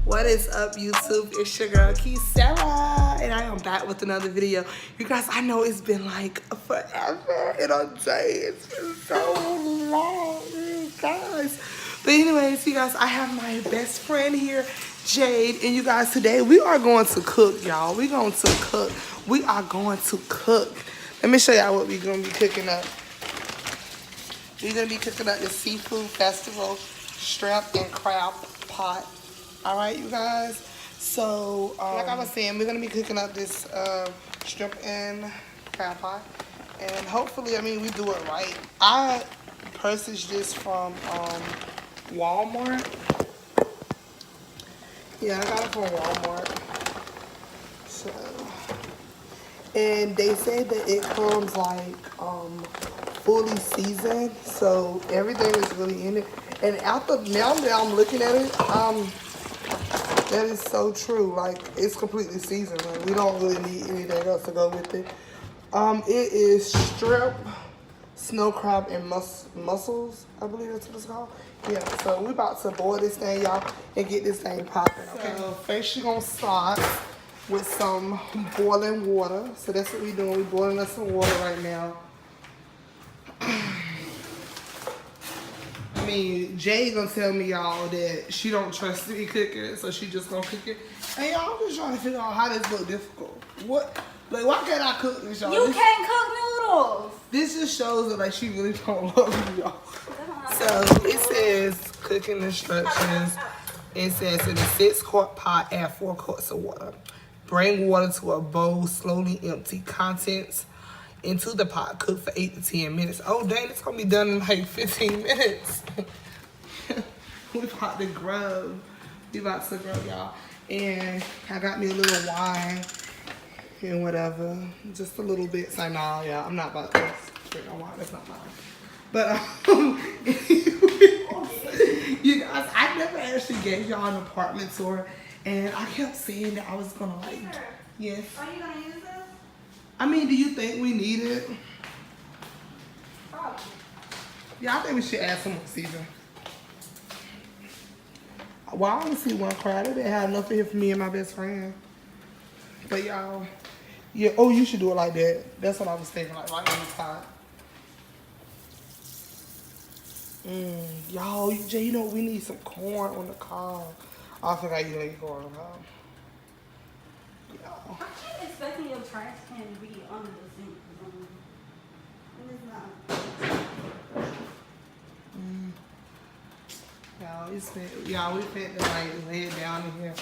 What is up, YouTube? It's your girl Keysara, and I am back with another video. You guys, I know it's been like forever and a day. It's been so long, you guys. But anyways, you guys, I have my best friend here, Jade, and you guys, today we are going to cook, y'all. We are going to cook. Let me show y'all what we're gonna be cooking up. We're gonna be cooking up the Seafood Festival shrimp and crab pot. All right, you guys. So, like I was saying, we're gonna be cooking up this shrimp and crab pot, and hopefully, I mean, we do it right. I purchased this from Walmart. Yeah, I got it from Walmart. So, and they said that it comes like fully seasoned, so everything is really in it. And after now that I'm looking at it, that is so true. Like, it's completely seasoned. Like, we don't really need anything else to go with it. It is shrimp, snow crab, and mussels. I believe that's what it's called. Yeah. So we about to boil this thing, y'all, and get this thing popping. Okay. So first you're gonna start with some boiling water. So that's what we're doing. We're boiling up some water right now. I mean, Jay gonna tell me, y'all, that she don't trust me cooking it, so she just gonna cook it. And y'all, I'm just trying to figure out how this look difficult. What? Like, why can't I cook this, y'all? You can't cook noodles. This just shows that, like, she really don't love me, y'all. So, it says cooking instructions. It says in a 6-quart pot, add 4 quarts of water. Bring water to a bowl, slowly empty contents into the pot. Cook for 8 to 10 minutes. Oh, dang, it's gonna be done in like 15 minutes. We about to grub. Y'all. And I got me a little wine and whatever. Just a little bit. So, no, yeah, I'm not about to drink no wine. That's not mine. But, you guys, I never actually gave y'all an apartment tour. And I kept saying that I was gonna, like, yes. Are you gonna use this? I mean, do you think we need it? Probably. Yeah, I think we should add some more season. Well, I only see one crowd. They didn't have enough in here for me and my best friend. But y'all, yeah. Oh, you should do it like that. That's what I was thinking, like right on the top. Y'all, Jay, you know we need some corn on the cob. Oh, I forgot you don't eat corn on the cob. Y'all. I keep expecting your trash can to be under the sink. And it's not. Y'all, we fit to like lay it down in here.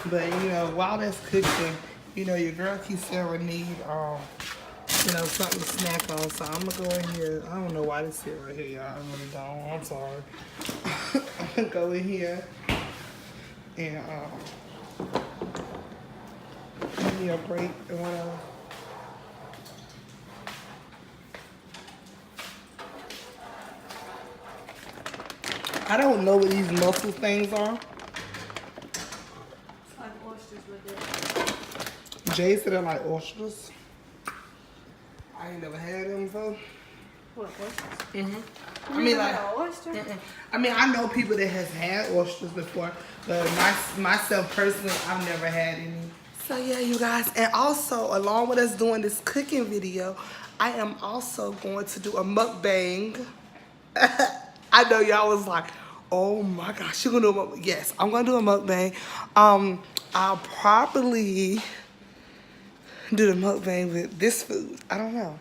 But you know, while that's cooking, you know, your girl Keysara need you know, something to snack on. So I'm gonna go in here. I don't know why this here right here, y'all. I really don't. I'm sorry. I'm gonna go in here and give me a break or whatever. I don't know what these mussel things are. It's like oysters with it. Jay said they're like oysters. I ain't never had them before. What, oysters? Mm-hmm. I mean, like an oyster? I mean, I know people that has had oysters before, but myself personally, I've never had any. So yeah, you guys, and also along with us doing this cooking video, I am also going to do a mukbang. I know y'all was like, oh my gosh, you're gonna do a mukbang. Yes, I'm gonna do a mukbang. I'll probably do the mukbang with this food. I don't know.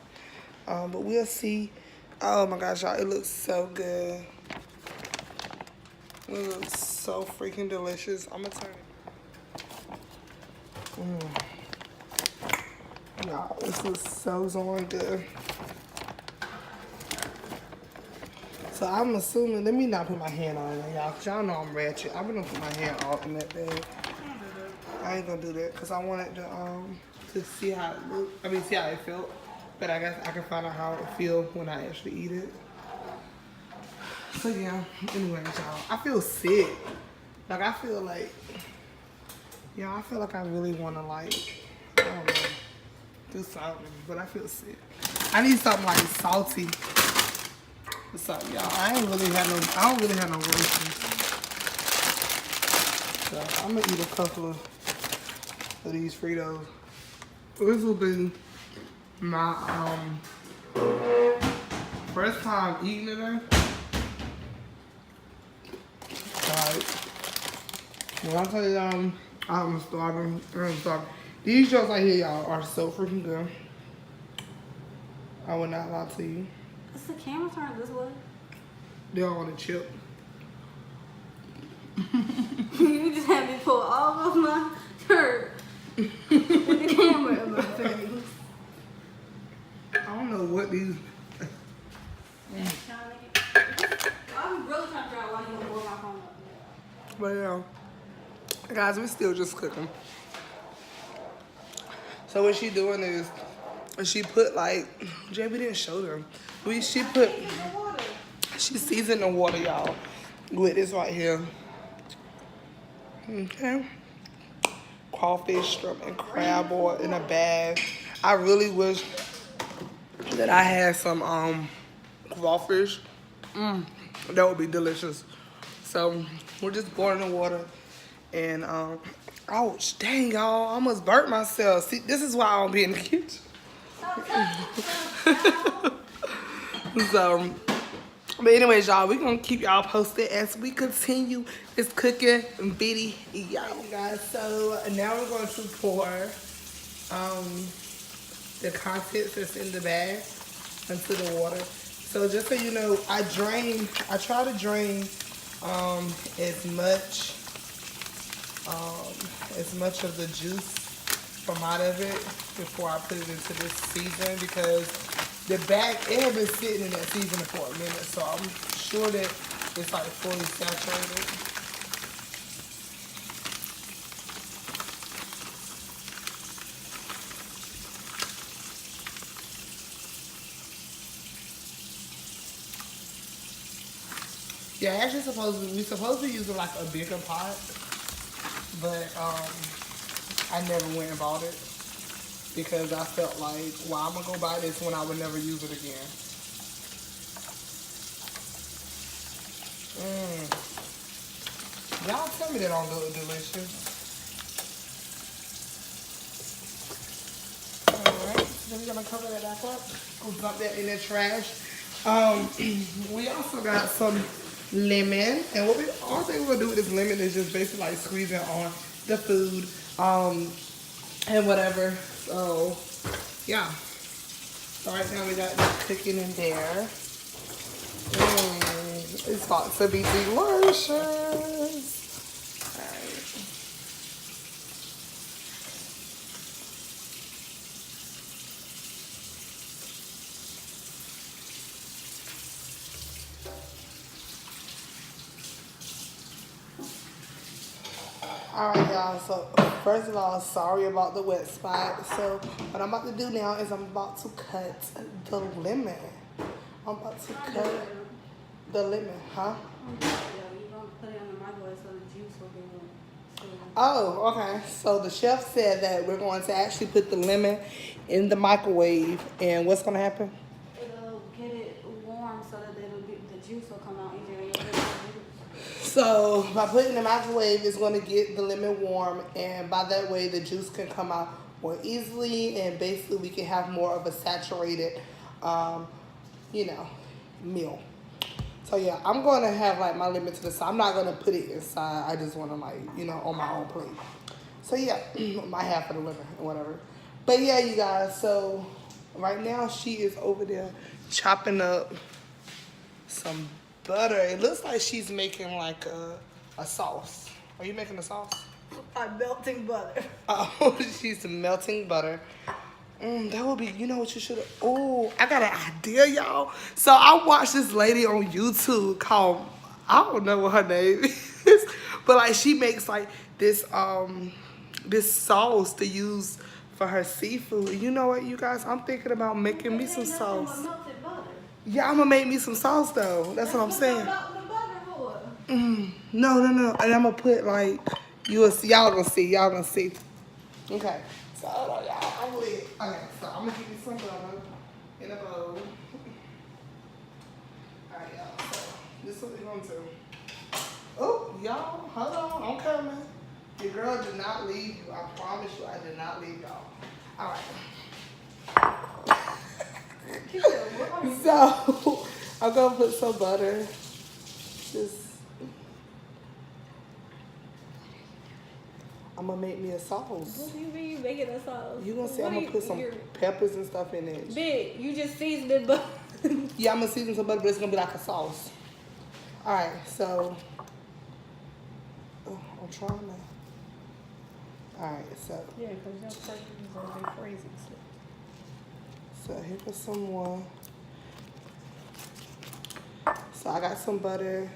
But we'll see. Oh my gosh, y'all, it looks so good. It looks so freaking delicious. I'm gonna turn it. Y'all, this looks so good. So I'm assuming, let me not put my hand on it, y'all, because y'all know I'm ratchet. I'm gonna put my hand all in that bag. I ain't gonna do that because I wanted to see how it looked. I mean, see how it felt. But I guess I can find out how it feels when I actually eat it. So yeah, anyways, y'all, I feel sick. Like, I feel like, yeah, I feel like I really want to, like, I don't know, do something, but I feel sick. I need something like salty. What's up, y'all? I don't really have no roaches. So I'm gonna eat a couple of these Fritos. This will be my first time eating it. Alright. When I tell you I'm starving. These jokes right here, y'all, are so freaking good. I will not lie to you. Is the camera turned this way? They're on a chip. You just had me pull all of my shirt with the camera in my face. I don't know what these. I'm really trying to figure out why you don't blow my phone up. But yeah, guys, we still just cooking. So what she doing is, she put like, JB didn't show them. She seasoned the water, y'all, with this right here. Okay. Crawfish, shrimp, and crab oil in a bag. I really wish that I had some crawfish. That would be delicious. So we're just boiling the water, and ouch, dang y'all, I almost burnt myself. See, this is why I don't be in the kitchen. So, but anyways, y'all, we're gonna keep y'all posted as we continue this cooking video. Y'all guys, so now we're going to pour the contents that's in the bag into the water. So just so you know, I try to drain as much of the juice from out of it before I put it into this season, because the bag, it had been sitting in that seasoning for a minute, so I'm sure that it's like fully saturated. Yeah, actually we supposed to use like a bigger pot, but I never went and bought it because I felt like, well, I'm gonna go buy this when I would never use it again. Y'all tell me that don't look delicious. Alright, then we're gonna cover that back up. We'll dump that in the trash. We also got some lemon, and all thing we're gonna do with this lemon is just basically like squeezing on the food, and whatever. So yeah. So right now we got this cooking in there. It's about to be delicious. Alright. Alright y'all, so first of all, sorry about the wet spot. So what I'm about to do now is I'm about to cut the lemon. I'm about to cut the lemon, huh? Yeah, you're gonna put it in the microwave so the juice will be in. Oh, okay. So the chef said that we're going to actually put the lemon in the microwave, and what's gonna happen? It'll get it warm so that the juice will come out easier. So by putting in the microwave, it's going to get the lemon warm, and by that way the juice can come out more easily, and basically we can have more of a saturated, meal. So yeah, I'm going to have like my lemon to the side. I'm not going to put it inside. I just want to on my own plate. So yeah, my half of the lemon or whatever. But yeah, you guys, so right now she is over there chopping up some butter. It looks like she's making like a sauce. Are you making a sauce? I'm melting butter. Oh, she's melting butter. That would be, you know what you should have. Oh, I got an idea, y'all. So I watched this lady on YouTube called, I don't know what her name is, but like she makes like this sauce to use for her seafood. And you know what, you guys? I'm thinking about making me some sauce. Yeah, I'm gonna make me some sauce though. That's what I'm saying. No. And I'm gonna put like, y'all gonna see. Okay. So hold on, y'all. I'm lit. Okay, so I'm gonna give you some butter in a bowl. Alright, y'all. So this is what we're gonna do. Oh, y'all, hold on. I'm coming. Your girl did not leave you. I promise you, I did not leave y'all. All right. So, I'm gonna put some butter. Just, I'm gonna make me a sauce. What do you mean you making a sauce? You gonna see I'm gonna put some peppers and stuff in it. Big, you just seasoned it, but Yeah, I'm gonna season some butter, but it's gonna be like a sauce. All right, so I'm trying to. All right, so yeah, because your person's are like crazy. so here goes some more. So I got some butter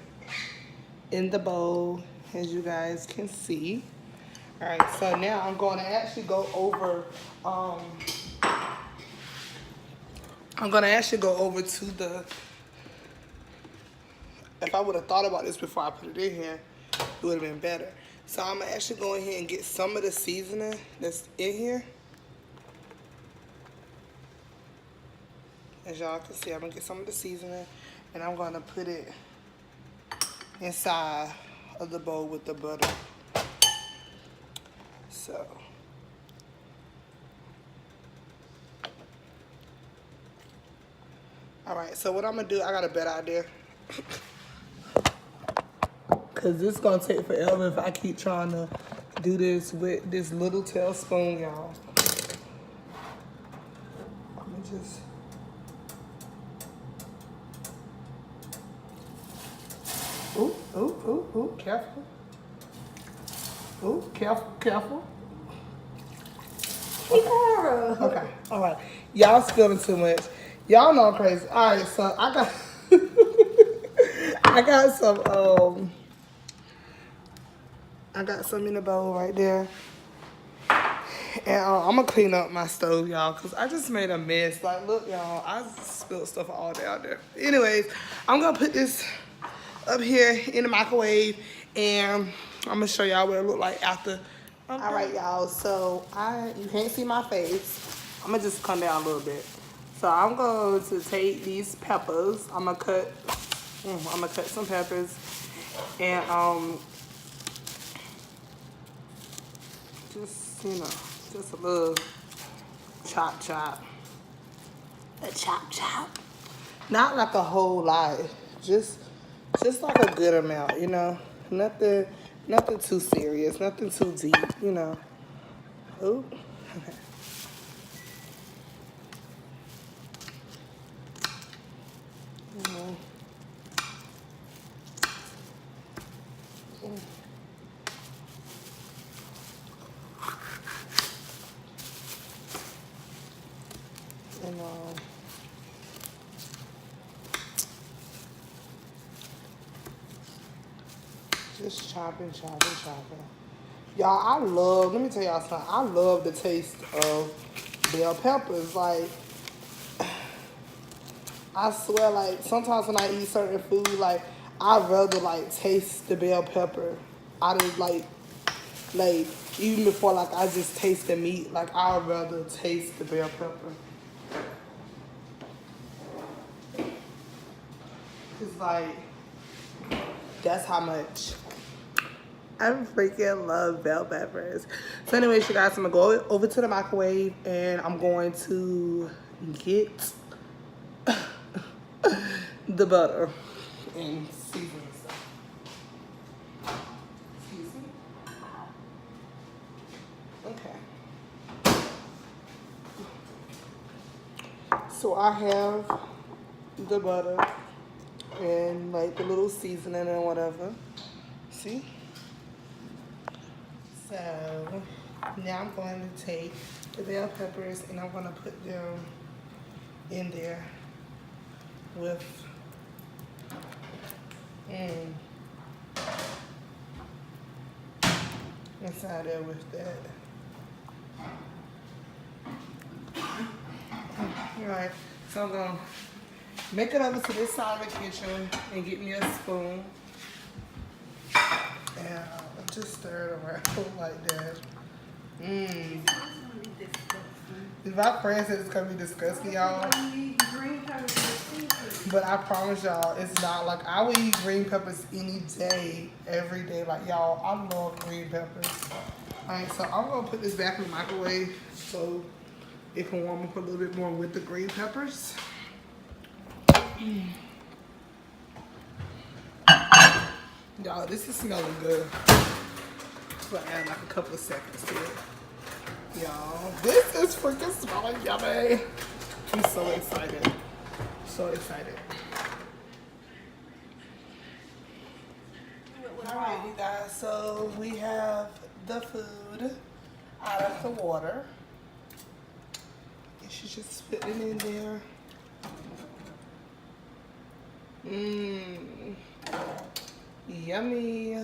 in the bowl, as you guys can see. All right, so now I'm going to actually go over. I'm gonna actually go over to the. If I would have thought about this before I put it in here, it would have been better. So I'm gonna actually go in here and get some of the seasoning that's in here. As y'all can see, I'm gonna get some of the seasoning and I'm gonna put it inside of the bowl with the butter. So. All right, so what I'm gonna do, I got a better idea. Cause this gonna take forever if I keep trying to do this with this little tablespoon, y'all. Let me just. Ooh, ooh, ooh, ooh, careful. Ooh, careful, careful. Ikara. Okay, all right. Y'all spilling too much. Y'all know I'm crazy. All right, so I got, I got some in the bowl right there. And I'm gonna clean up my stove, y'all, because I just made a mess. Like, look, y'all, I spilled stuff all down there. Anyways, I'm gonna put this up here in the microwave, and I'm gonna show y'all what it look like after. All right, y'all, so you can't see my face. I'm gonna just come down a little bit. So I'm going to take these peppers. I'm gonna cut some peppers, and just, you know, just a little chop. A chop. Not like a whole lot. Just like a good amount, you know. Nothing too serious, nothing too deep, you know. Ooh. Okay. Just chopping. Y'all, let me tell y'all something. I love the taste of bell peppers. Like, I swear, like, sometimes when I eat certain food, like, I'd rather, like, taste the bell pepper. I just, like, even before, like, I just taste the meat, like, I'd rather taste the bell pepper. It's like, that's how much I freaking love bell peppers. So anyways, you guys, I'm gonna go over to the microwave and I'm going to get the butter and season stuff. Excuse me. Okay. So I have the butter and like the little seasoning and whatever. See? So now I'm going to take the bell peppers and I'm going to put them in there with inside there with that. Alright, so I'm going to make it over to this side of the kitchen and get me a spoon. And just stir it around like that. If my friend said it's gonna be disgusting, y'all. Green peppers. But I promise y'all, it's not like I would eat green peppers any day, every day. Like y'all, I love green peppers. Alright, so I'm gonna put this back in the microwave so it can warm up a little bit more with the green peppers. Y'all, this is smelling good. So I add like a couple of seconds to it. Y'all, this is freaking smelling yummy. I'm so excited. So excited. Alright, you guys, so we have the food out of the water. You should just put it in there. Mmm. Yummy.